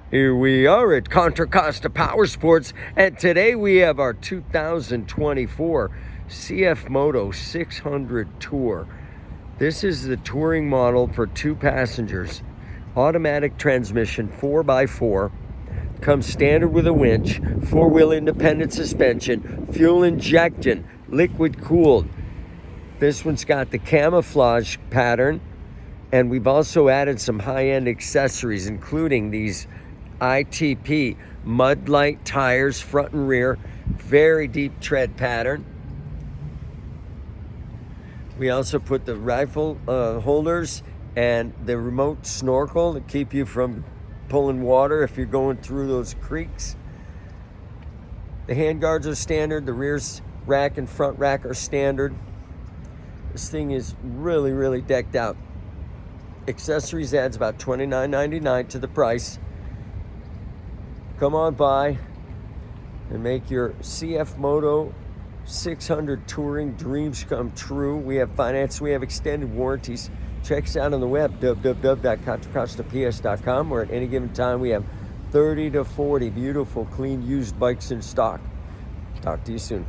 Here we are at Contra Costa Powersports, and today we have our 2024 CFMoto 600 Tour. This is the touring model for 2 passengers. Automatic transmission, 4x4. Comes standard with a winch, 4-wheel independent suspension, fuel injection, liquid cooled. This one's got the camouflage pattern, and we've also added some high-end accessories, including these ITP mud light tires, front and rear, very deep tread pattern. We also put the rifle holders and the remote snorkel to keep you from pulling water if you're going through those creeks. The handguards are standard, the rear rack and front rack are standard. This thing is really decked out. Accessories adds about $29.99 to the price. Come on by and make your CFMoto 600 touring dreams come true. We have finance, we have extended warranties. Check us out on the web, www.contracostaps.com, where at any given time we have 30 to 40 beautiful, clean, used bikes in stock. Talk to you soon.